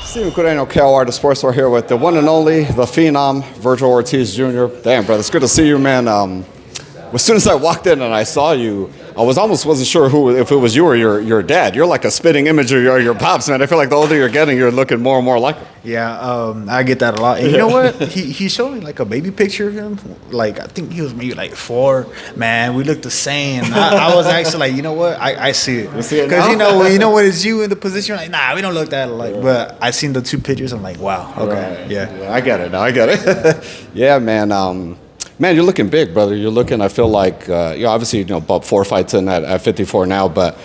Steven Cureno, KOR, the sports war here with the one and only, the phenom, Vergil Ortiz Jr. Damn, brother, it's good to see you, man. As soon as I walked in and I saw you, I wasn't sure if it was you or your dad. You're like a spitting image of your pops, man. I feel like the older you're getting, you're looking more and more like him. Yeah, I get that a lot. And you know what? He showed me like a baby picture of him. Like I think he was maybe like 4. Man, we looked the same. I was actually like, you know what? I see it. Because you know what is you in the position. You're like, nah, we don't look that alike. Yeah. But I seen the 2 pictures. I'm like, wow. Okay, right. Yeah, I get it now. I get it. Yeah, man. Man, you're looking big, brother. You're looking, I feel like, obviously, about 4 fights in at 54 now, but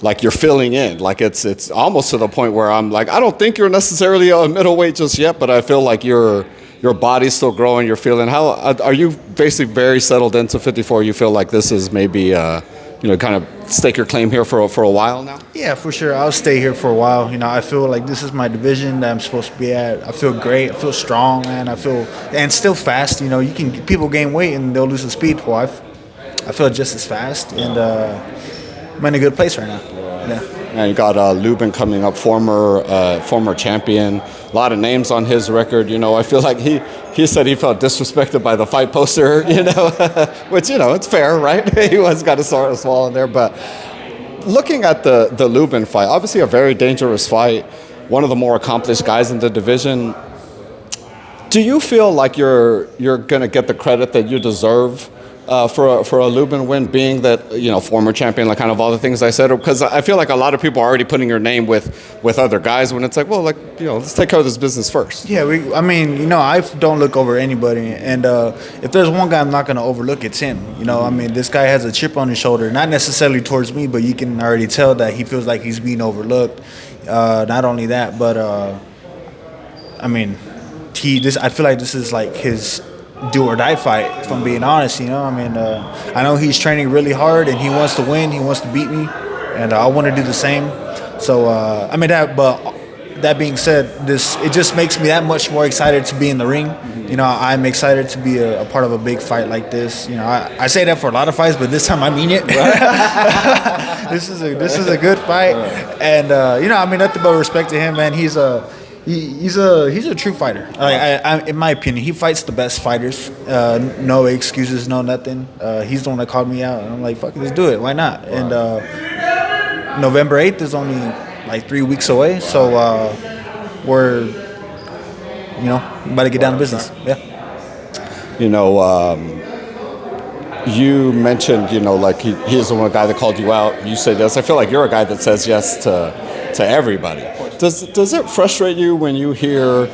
like you're filling in. Like it's almost to the point where I'm like, I don't think you're necessarily a middleweight just yet, but I feel like your body's still growing. You're feeling, how are you basically very settled into 54? You feel like this is maybe, kind of stake your claim here for a while now? Yeah, for sure. I'll stay here for a while. I feel like this is my division that I'm supposed to be at. I feel great. I feel strong, man. And still fast. People gain weight and they'll lose the speed. Well, I feel just as fast, and I'm in a good place right now. Yeah. And you got Lubin coming up, former champion. A lot of names on his record. I feel like he said he felt disrespected by the fight poster. Which it's fair, right? He was got a swallow in there. But looking at the Lubin fight, obviously a very dangerous fight. One of the more accomplished guys in the division. Do you feel like you're gonna get the credit that you deserve for a Lubin win, being that former champion, like kind of all the things I said? Because I feel like a lot of people are already putting your name with other guys when it's like, well, let's take care of this business first. Yeah, I don't look over anybody, and if there's one guy I'm not going to overlook, it's him. This guy has a chip on his shoulder, not necessarily towards me, but you can already tell that he feels like he's being overlooked. Not only that, but I feel like this is like his do or die fight, if I'm being honest. I know he's training really hard and he wants to win, he wants to beat me, and I want to do the same. So that being said, it just makes me that much more excited to be in the ring. I'm excited to be a part of a big fight like this. I say that for a lot of fights, but this time I mean it. This is a good fight, and nothing but respect to him, man. He's a true fighter. In my opinion, he fights the best fighters. No excuses, no nothing. He's the one that called me out, and I'm like, fuck it, let's do it. Why not? And November 8th is only like 3 weeks away, so we're about to get down to business. Yeah. You mentioned, like he's the one guy that called you out. You said yes. I feel like you're a guy that says yes to everybody. Does it frustrate you when you hear,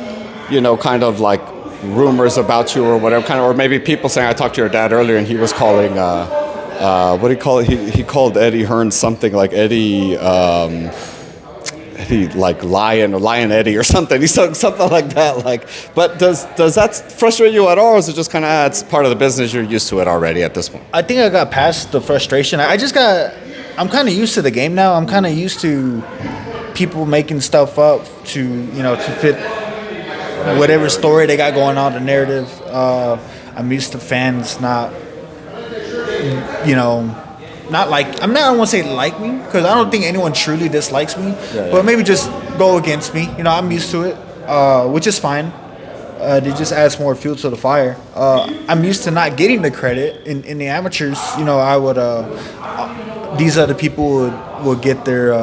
kind of like rumors about you or whatever, or maybe people saying, I talked to your dad earlier and he was calling, what do you call it? He called Eddie Hearn something like Eddie like Lion Eddie or something. He said something like that. But does that frustrate you at all, or is it just kind of it's part of the business, you're used to it already at this point? I think I got past the frustration. I'm kind of used to the game now. I'm kind of used to people making stuff up to fit whatever story they got going on, the narrative. I'm used to fans not like, I don't want to say like me, because I don't think anyone truly dislikes me, but maybe just go against me. I'm used to it, which is fine. It just adds more fuel to the fire. I'm used to not getting the credit in the amateurs. I would these other people would get their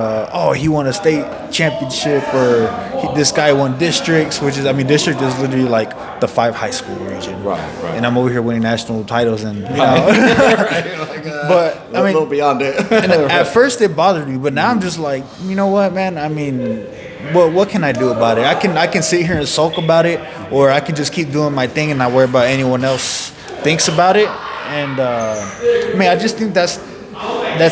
he won a state championship, or this guy won districts, which is, district is literally like the 5 high school region. Right. And I'm over here winning national titles, and but a little beyond it. And at first it bothered me, but now I'm just like, you know what, man? What can I do about it? I can sit here and sulk about it, or I can just keep doing my thing and not worry about anyone else thinks about it. And I just think that's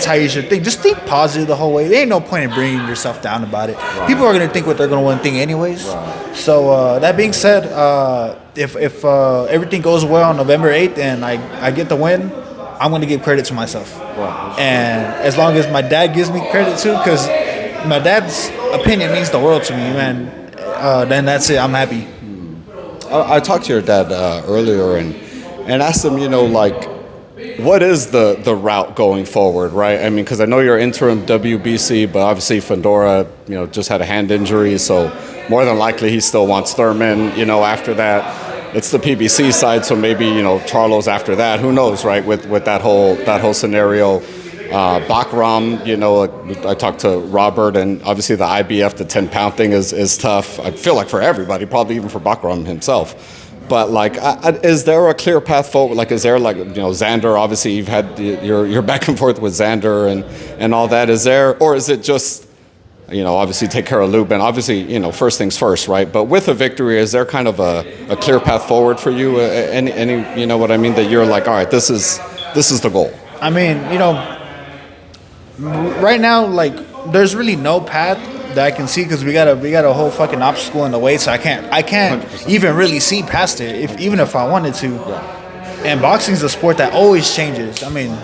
how you should think. Just think positive the whole way. There ain't no point in bringing yourself down about it. Right. People are gonna think what they're gonna want to think anyways. Right. So that being said, if everything goes well on November 8th and I get the win, I'm gonna give credit to myself. Right. And as long as my dad gives me credit too, because my dad's opinion means the world to me, man. Then that's it. I'm happy. I talked to your dad earlier and asked him, what is the route going forward, right? I mean, because I know you're interim WBC, but obviously Fedora, just had a hand injury, so more than likely he still wants Thurman, after that. It's the PBC side, so maybe, Charlo's after that. Who knows, right, with that whole scenario. Bakram, I talked to Robert, and obviously the IBF, the 10-pound thing is tough. I feel like for everybody, probably even for Bakram himself. But is there a clear path forward? Is there Xander? Obviously, you've had your back and forth with Xander and all that. Is there, or is it just obviously take care of Lubin? Obviously, first things first, right? But with a victory, is there kind of a clear path forward for you? Any you know what I mean? That you're like, all right, this is the goal. I mean, right now, there's really no path that I can see because we got a whole fucking obstacle in the way, so I can't 100%. Even really see past it, even if I wanted to. Yeah. And boxing is a sport that always changes. I mean,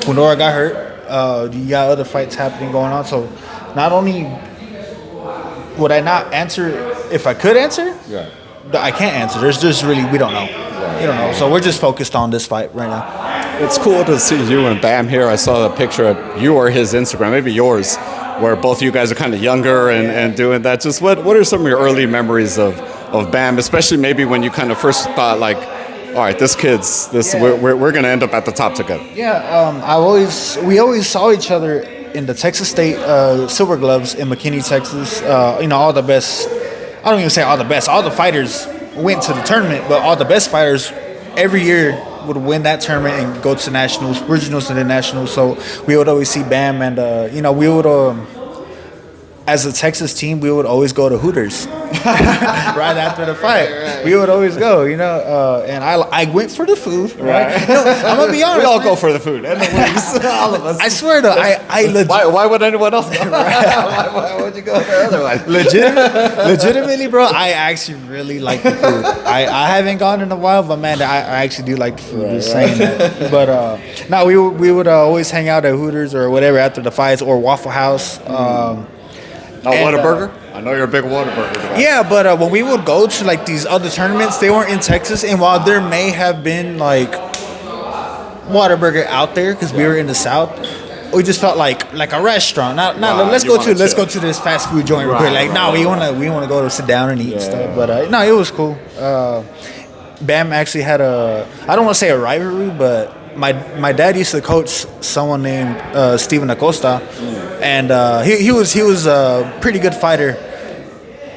Fedora got hurt. You got other fights happening going on, so not only would I not answer if I could answer, yeah, I can't answer. There's just really we don't know. Right. You don't know. So we're just focused on this fight right now. It's cool to see you and Bam here. I saw the picture of you or his Instagram, maybe yours, where both you guys are kind of younger and doing that. Just what are some of your early memories of Bam, especially maybe when you kind of first thought all right, we're going to end up at the top together. Yeah, we always saw each other in the Texas State Silver Gloves in McKinney, Texas. All the best. I don't even say all the best. All the fighters went to the tournament, but all the best fighters every year would win that tournament and go to nationals, regionals, and then nationals. So we would always see Bam, and we would, as a Texas team, we would always go to Hooters right after the fight. Right. We would always go, and I went for the food. Right? I'm gonna be honest. We all go for the food and the wings. All of us. I swear to why would anyone else go? Why would you go for otherwise? Legitimately, bro, I actually really like the food. I haven't gone in a while, but man, I actually do like the food. Just saying that. But no, we would always hang out at Hooters or whatever after the fights or Waffle House. Whataburger? I know you're a big Whataburger guy. Yeah, but when we would go to these other tournaments, they weren't in Texas, and while there may have been Whataburger out there because we were in the South, we just felt like a restaurant. Let's go to this fast food joint real quick. We want to go to sit down and eat and stuff. But it was cool. Bam actually had I don't want to say a rivalry, but my dad used to coach someone named Steven Acosta, and he was a pretty good fighter.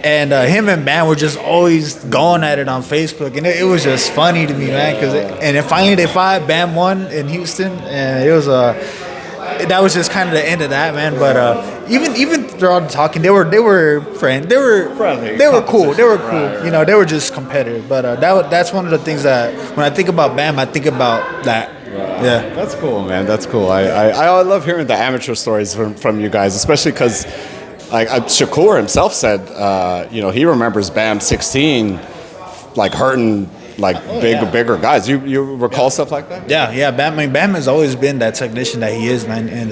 And him and Bam were just always going at it on Facebook, and it was just funny to me, man. And then finally they fought. Bam won in Houston, and it was that was just kind of the end of that, man. But even throughout the talking, they were friends. They were friendly. They were cool. They were cool. Right. They were just competitive. But that's one of the things that when I think about Bam, I think about that. Right. Yeah, that's cool, man. That's cool. I love hearing the amateur stories from you guys, especially because Shakur himself said, he remembers Bam 16, hurting bigger guys. You recall stuff like that? Yeah. Bam has always been that technician that he is, man, and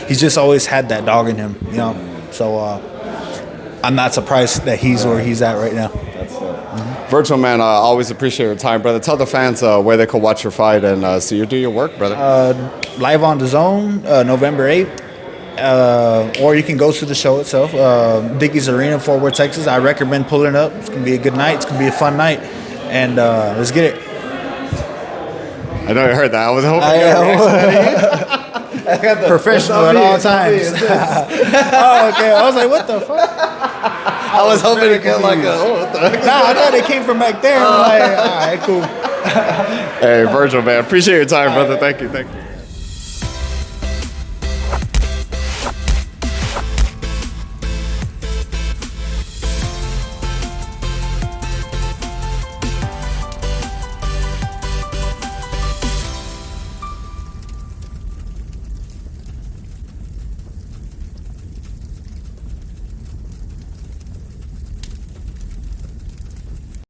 he's just always had that dog in him, So I'm not surprised that he's where he's at right now. That's it. Vergil, man, always appreciate your time, brother. Tell the fans where they can watch your fight and see you do your work, brother. Live on DAZN, November 8th. Or you can go to the show itself, Dickies Arena in Fort Worth, Texas. I recommend pulling up. It's going to be a good night. It's going to be a fun night. And let's get it. I know you heard that. I was hoping I got the professional at all times. Oh, okay. I was like, what the fuck? I was hoping to get what the heck? Nah, I thought it came from back there. I'm like, all right, cool. Hey, Vergil, man. Appreciate your time, brother. Thank you.